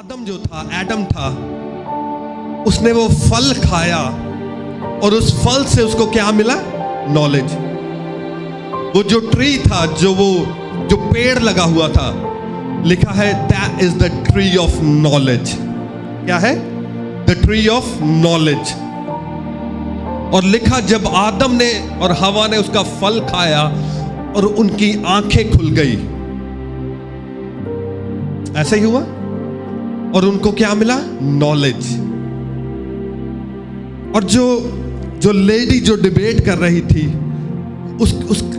आदम जो था, एडम था, उसने वो फल खाया और उस फल से उसको क्या मिला? नॉलेज। वो जो ट्री था, जो पेड़ लगा हुआ था, लिखा है that is the tree of knowledge. क्या है? The tree of knowledge. और लिखा जब आदम ने और हवा ने उसका फल खाया और उनकी आंखें खुल गई, ऐसा ही हुआ और उनको क्या मिला? नॉलेज। और जो लेडी जो डिबेट कर रही थी,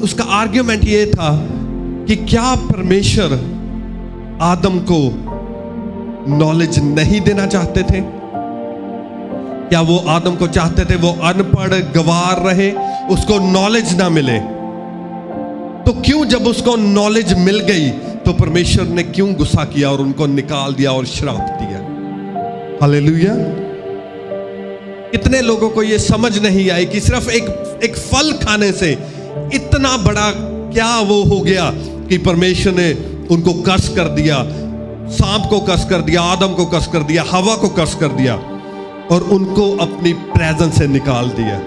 उसका आर्ग्यूमेंट ये था कि क्या परमेश्वर आदम को नॉलेज नहीं देना चाहते थे? क्या वो आदम को चाहते थे वो अनपढ़ गवार रहे, उसको नॉलेज ना मिले? तो क्यों जब उसको नॉलेज मिल गई तो परमेश्वर ने क्यों गुस्सा किया और उनको निकाल दिया और श्राप दिया? हालेलुया। कितने लोगों को ये समझ नहीं आई कि सिर्फ एक फल खाने से इतना बड़ा क्या वो हो गया कि परमेश्वर ने उनको कर्स कर दिया, सांप को कर्स कर दिया, आदम को कर्स कर दिया, हवा को कर्स कर दिया और उनको अपनी प्रेजेंस से निकाल दिया।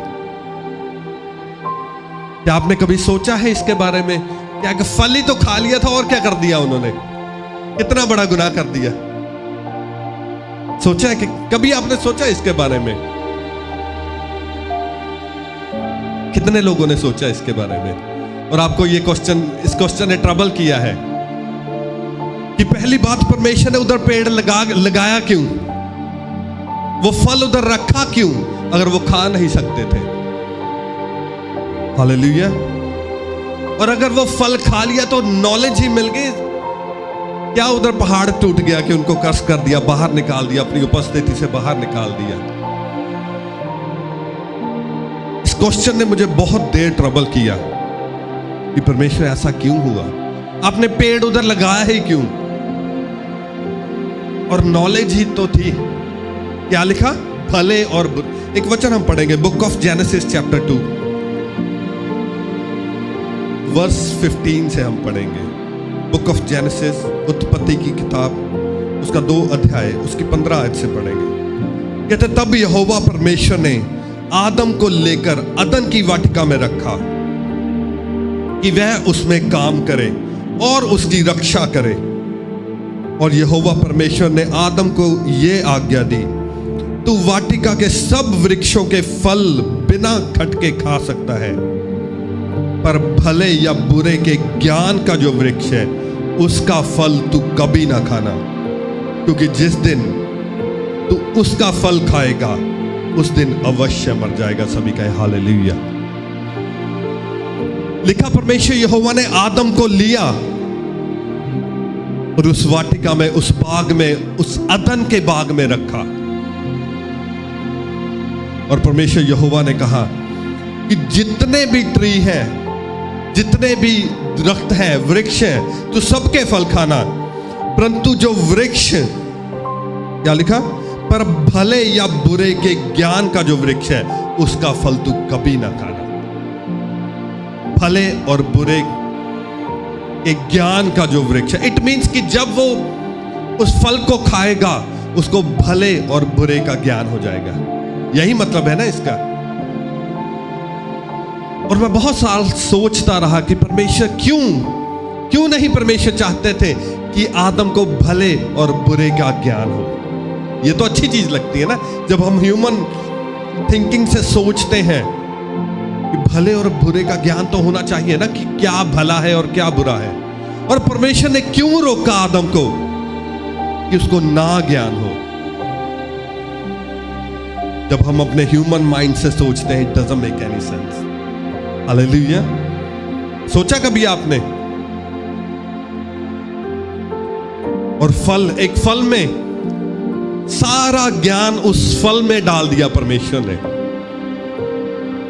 क्या आपने कभी सोचा है इसके बारे में? क्या फल ही तो खा लिया था और क्या कर दिया उन्होंने? कितना बड़ा गुनाह कर दिया। सोचा है कि कभी आपने सोचा इसके बारे में? कितने लोगों ने सोचा इसके बारे में? और आपको इस क्वेश्चन ने ट्रबल किया है कि पहली बात, परमेश्वर ने उधर पेड़ लगाया क्यों? वो फल उधर रखा क्यों अगर वो खा नहीं सकते थे? हालेलुया। और अगर वो फल खा लिया तो नॉलेज ही मिल गई। क्या उधर पहाड़ टूट गया कि उनको कर्स कर दिया, बाहर निकाल दिया, अपनी उपस्थिति से बाहर निकाल दिया? इस क्वेश्चन ने मुझे बहुत देर ट्रबल किया कि परमेश्वर ऐसा क्यों हुआ? आपने पेड़ उधर लगाया ही क्यों? और नॉलेज ही तो थी। क्या लिखा? भले और बुरे। एक वचन हम पढ़ेंगे, book of Genesis chapter 2 verse 15 से हम पढ़ेंगे। बुक ऑफ जेनेसिस, उत्पत्ति की किताब, उसका 2 अध्याय, उसकी 15 आयत से पढ़ेंगे। कहते तब यहोवा परमेश्वर ने आदम को लेकर अदन की वाटिका में रखा कि वह उसमें काम करे और उसकी रक्षा करे। और यहोवा परमेश्वर ने आदम को यह आज्ञा दी, तू वाटिका के सब वृक्षों के फल बिना खटके खा सकता है, पर भले या बुरे के ज्ञान का जो वृक्ष है उसका फल तू कभी ना खाना, क्योंकि जिस दिन तू उसका फल खाएगा उस दिन अवश्य मर जाएगा। सभी कहे हालेलुया। लिखा परमेश्वर यहोवा ने आदम को लिया और उस वाटिका में, उस बाग में, उस अदन के बाग में रखा। और परमेश्वर यहोवा ने कहा कि जितने भी ट्री हैं, जितने भी दरख्त हैं, वृक्ष हैं, तो सबके फल खाना, परंतु जो वृक्ष, क्या लिखा? पर भले या बुरे के ज्ञान का जो वृक्ष है उसका फल तू कभी ना खाना। भले और बुरे के ज्ञान का जो वृक्ष है, इट मीन्स कि जब वो उस फल को खाएगा उसको भले और बुरे का ज्ञान हो जाएगा। यही मतलब है ना इसका। और मैं बहुत साल सोचता रहा कि परमेश्वर क्यों नहीं परमेश्वर चाहते थे कि आदम को भले और बुरे का ज्ञान हो। ये तो अच्छी चीज लगती है ना, जब हम ह्यूमन थिंकिंग से सोचते हैं कि भले और बुरे का ज्ञान तो होना चाहिए ना, कि क्या भला है और क्या बुरा है। और परमेश्वर ने क्यों रोका आदम को कि उसको ना ज्ञान हो? जब हम अपने ह्यूमन माइंड से सोचते हैं, it doesn't make any sense. Hallelujah. सोचा कभी आपने? और एक फल में सारा ज्ञान उस फल में डाल दिया परमेश्वर ने,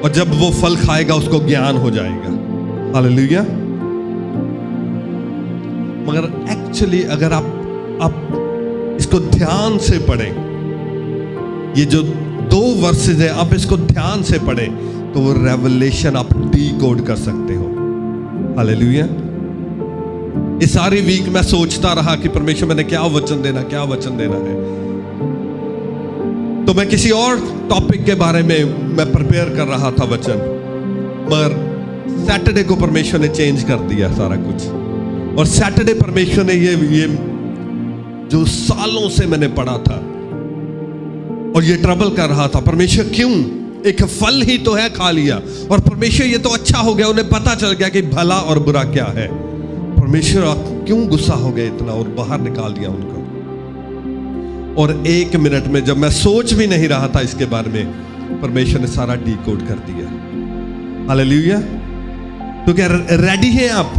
और जब वो फल खाएगा उसको ज्ञान हो जाएगा। हालेलुया। मगर एक्चुअली अगर आप इसको ध्यान से पढ़ें, ये जो 2 वर्सेस है, आप इसको ध्यान से पढ़ें तो वो रेवलेशन आप डी कोड कर सकते हो। हालेलुया। ये सारी वीक मैं सोचता रहा कि परमेश्वर मैंने क्या वचन देना है। तो मैं किसी और टॉपिक के बारे में मैं प्रिपेयर कर रहा था वचन, मगर सैटरडे को परमेश्वर ने चेंज कर दिया सारा कुछ। और सैटरडे परमेश्वर ने ये जो सालों से मैंने पढ़ा था और ये ट्रबल कर रहा था, परमेश्वर क्यों, एक फल ही तो है, खा लिया और परमेश्वर ये तो अच्छा हो गया, उन्हें पता चल गया कि भला और बुरा क्या है। परमेश्वर आप क्यों गुस्सा हो गए इतना और बाहर निकाल दिया उनको। और 1 मिनट में, जब मैं सोच भी नहीं रहा था इसके बारे में, परमेश्वर ने सारा डिकोड कर दिया। हालेलुया। तो क्या रेडी हैं आप?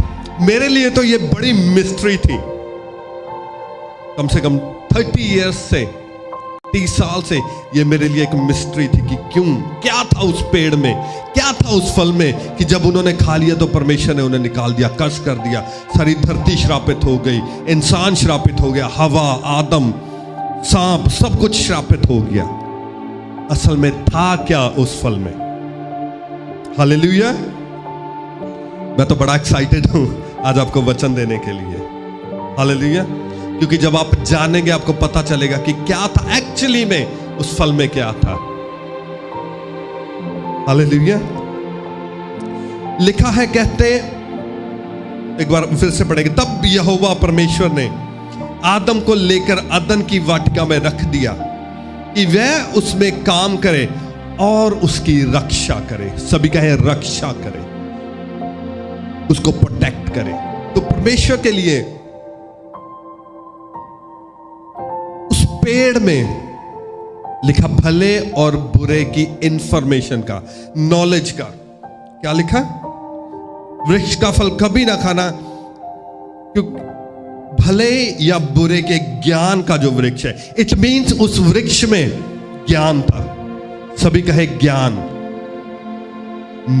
मेरे लिए तो ये बड़ी मिस्ट्री थी। कम से कम 30 इयर्स से, 30 साल से ये मेरे लिए एक मिस्ट्री थी कि क्यों, क्या था उस पेड़ में, क्या था उस फल में कि जब उन्होंने खा लिया तो परमेश्वर ने उन्हें निकाल दिया, कष्ट कर दिया, सारी धरती श्रापित हो गई, इंसान श्रापित हो गया, हवा, आदम, सांप, सब कुछ श्रापित हो गया। असल में था क्या उस फल में? हालेलुया। मैं तो बड़ा एक्साइटेड हूं आज आपको वचन देने के लिए। हालेलुया। क्योंकि जब आप जानेंगे आपको पता चलेगा कि क्या था एक्चुअली में, उस फल में क्या था। हालेलुया। लिखा है, कहते, एक बार फिर से पढ़ेंगे, तब यहोवा परमेश्वर ने आदम को लेकर अदन की वाटिका में रख दिया कि वह उसमें काम करे और उसकी रक्षा करे। सभी कहे रक्षा करे, उसको प्रोटेक्ट करे। तो परमेश्वर के लिए उस पेड़ में लिखा भले और बुरे की इंफॉर्मेशन का, नॉलेज का। क्या लिखा? वृक्ष का फल कभी ना खाना, क्योंकि भले या बुरे के ज्ञान का जो वृक्ष है, इट मीन्स उस वृक्ष में ज्ञान था। सभी कहे ज्ञान,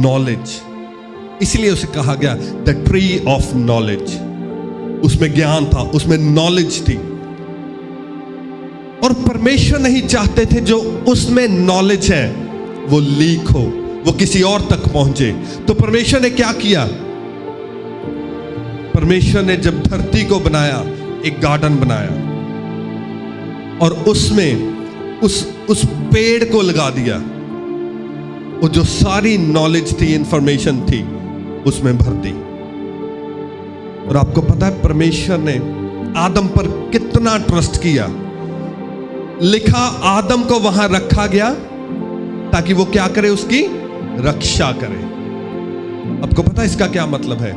नॉलेज। इसलिए उसे कहा गया द ट्री ऑफ नॉलेज। उसमें ज्ञान था, उसमें नॉलेज थी। और परमेश्वर नहीं चाहते थे जो उसमें नॉलेज है वो लीक हो, वो किसी और तक पहुंचे। तो परमेश्वर ने क्या किया? परमेश्वर ने जब धरती को बनाया, एक गार्डन बनाया और उसमें उस पेड़ को लगा दिया। वो जो सारी नॉलेज थी, इंफॉर्मेशन थी, उसमें भर दी। और आपको पता है परमेश्वर ने आदम पर कितना ट्रस्ट किया। लिखा, आदम को वहां रखा गया ताकि वो क्या करे? उसकी रक्षा करे। आपको पता है इसका क्या मतलब है?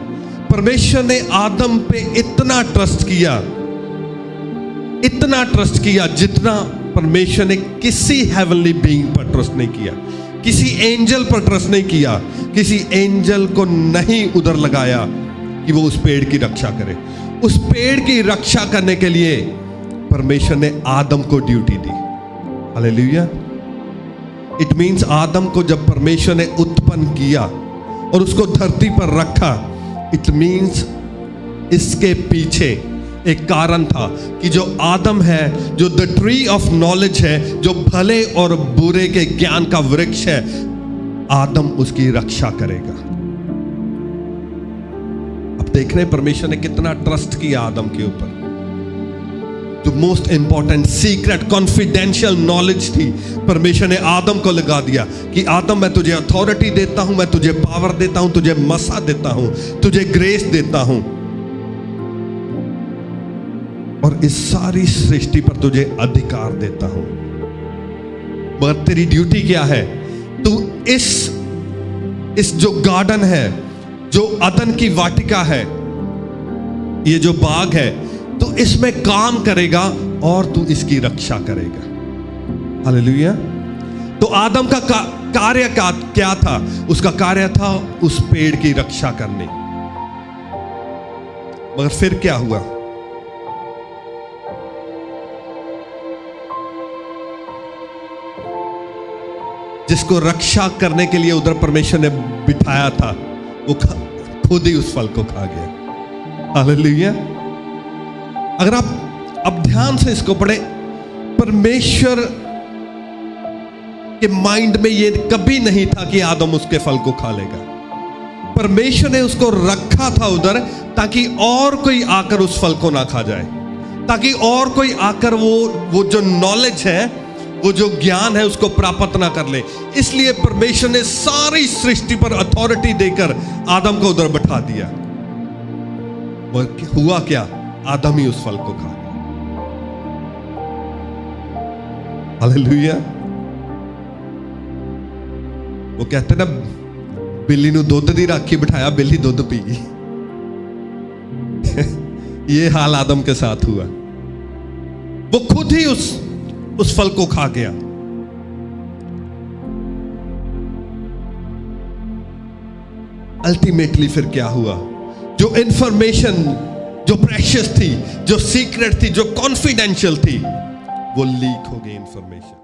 परमेश्वर ने आदम पे इतना ट्रस्ट किया जितना परमेश्वर ने किसी हेवनली बीइंग पर ट्रस्ट नहीं किया, किसी एंजल पर ट्रस्ट नहीं किया, किसी एंजल को नहीं उधर लगाया कि वो उस पेड़ की रक्षा करे। उस पेड़ की रक्षा करने के लिए परमेश्वर ने आदम को ड्यूटी दी। हालेलुया। इट मीन्स आदम को जब परमेश्वर ने उत्पन्न किया और उसको धरती पर रखा, इट मीन्स इसके पीछे एक कारण था कि जो आदम है, जो द ट्री ऑफ नॉलेज है, जो भले और बुरे के ज्ञान का वृक्ष है, आदम उसकी रक्षा करेगा। अब देख रहे हैं परमेश्वर ने कितना ट्रस्ट किया आदम के ऊपर। जो most important secret confidential knowledge थी, परमेश्वर ने आदम को लगा दिया कि आदम, मैं तुझे अथॉरिटी देता हूं, मैं तुझे पावर देता हूं, तुझे मसा देता हूं, तुझे ग्रेस देता हूं और इस सारी सृष्टि पर तुझे अधिकार देता हूं। मगर तेरी ड्यूटी क्या है? तू इस जो गार्डन है, जो अदन की वाटिका है, ये जो बाग है, तू इसमें काम करेगा और तू इसकी रक्षा करेगा। हालेलुया। तो आदम का कार्य क्या था? उसका कार्य था उस पेड़ की रक्षा करनी। मगर फिर क्या हुआ? जिसको रक्षा करने के लिए उधर परमेश्वर ने बिठाया था, वो खुद ही उस फल को खा गया। हालेलुया। अगर आप अब ध्यान से इसको पढ़े, परमेश्वर के माइंड में ये कभी नहीं था कि आदम उसके फल को खा लेगा। परमेश्वर ने उसको रखा था उधर ताकि और कोई आकर उस फल को ना खा जाए, ताकि और कोई आकर वो जो नॉलेज है, वो जो ज्ञान है उसको प्राप्त ना कर ले। इसलिए परमेश्वर ने सारी सृष्टि पर अथॉरिटी देकर आदम को उधर बैठा दिया। और हुआ क्या? आदम ही उस फल को खा गया। हालेलुया। वो कहते ना, बिल्ली नू दुध दी राखी बिठाया, बिल्ली दुध पी गई। ये हाल आदम के साथ हुआ। वो खुद ही उस फल को खा गया। अल्टीमेटली फिर क्या हुआ? जो इंफॉर्मेशन, जो प्रेशियस थी, जो सीक्रेट थी, जो कॉन्फिडेंशियल थी, वो लीक हो गई इंफॉर्मेशन।